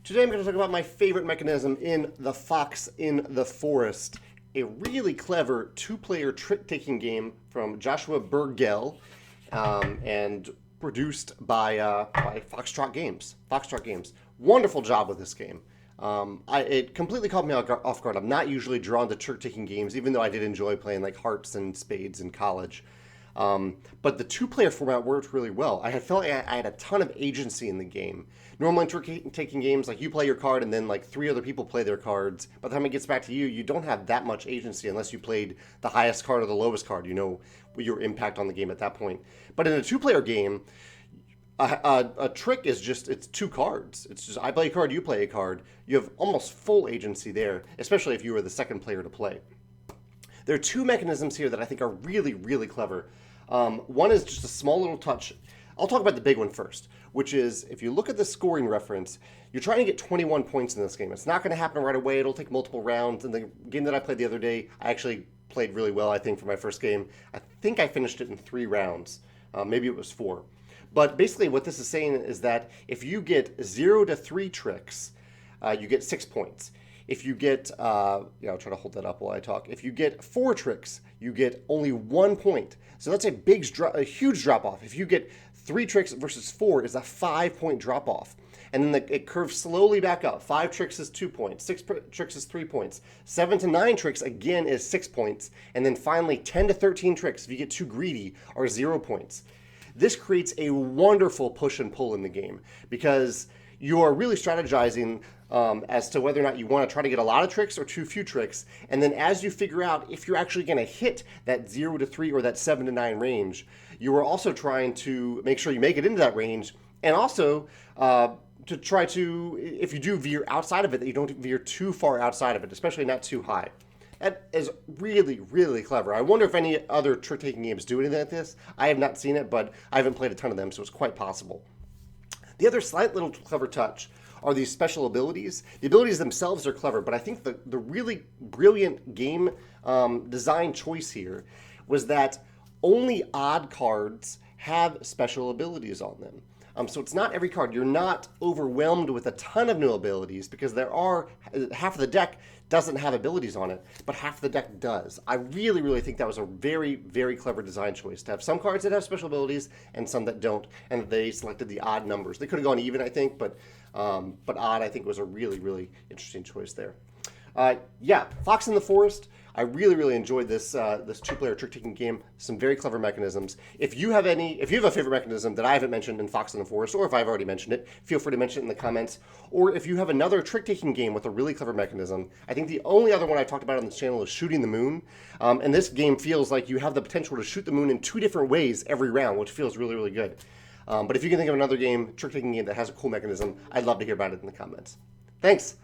Today I'm going to talk about my favorite mechanism in The Fox in the Forest, a really clever two-player trick-taking game from Joshua Burgell and produced by Foxtrot Games. Foxtrot Games. Wonderful job with this game. It completely caught me off guard. I'm not usually drawn to trick-taking games, even though I did enjoy playing like hearts and spades in college. But the two-player format worked really well. I had felt like I had a ton of agency in the game. Normally in trick-taking games, like you play your card and then like three other people play their cards. By the time it gets back to you, you don't have that much agency unless you played the highest card or the lowest card. You know your impact on the game at that point. But in a two-player game, a trick is just, it's two cards. It's just, I play a card, you play a card. You have almost full agency there, especially if you were the second player to play. There are two mechanisms here that I think are really, really clever. One is just a small little touch. I'll talk about the big one first, which is if you look at the scoring reference, you're trying to get 21 points in this game. It's not going to happen right away. It'll take multiple rounds. In the game that I played the other day, I actually played really well, I think, for my first game. I think I finished it in 3 rounds. Maybe it was 4. But basically what this is saying is that if you get 0 to 3 tricks, you get 6 points. If you get, I'll try to hold that up while I talk. If you get 4 tricks, you get only 1 point. So that's a huge drop off. If you get 3 tricks versus 4 is a 5-point drop off. And then it curves slowly back up. 5 tricks is 2 points. 6 tricks is 3 points. 7 to 9 tricks, again, is 6 points. And then finally, 10 to 13 tricks, if you get too greedy, are 0 points. This creates a wonderful push and pull in the game because you are really strategizing as to whether or not you want to try to get a lot of tricks or too few tricks. And then as you figure out if you're actually going to hit that 0 to 3 or that 7 to 9 range, you are also trying to make sure you make it into that range, and also to try to, if you do veer outside of it, that you don't veer too far outside of it, especially not too high. That is really, really clever. I wonder if any other trick-taking games do anything like this. I have not seen it, but I haven't played a ton of them, so it's quite possible. The other slight little clever touch are these special abilities. The abilities themselves are clever, but I think the really brilliant game design choice here was that only odd cards have special abilities on them. So it's not every card. You're not overwhelmed with a ton of new abilities because there are, half of the deck doesn't have abilities on it, but half the deck does. I really, really think that was a very, very clever design choice to have some cards that have special abilities and some that don't, and they selected the odd numbers. They could have gone even, I think, but odd, I think, was a really, really interesting choice there. Yeah, Fox in the Forest. I really, really enjoyed this two-player trick-taking game. Some very clever mechanisms. If you have a favorite mechanism that I haven't mentioned in Fox in the Forest, or if I've already mentioned it, feel free to mention it in the comments. Or if you have another trick-taking game with a really clever mechanism, I think the only other one I talked about on this channel is Shooting the Moon. And this game feels like you have the potential to shoot the moon in 2 different ways every round, which feels really, really good. But if you can think of another game, trick-taking game that has a cool mechanism, I'd love to hear about it in the comments. Thanks.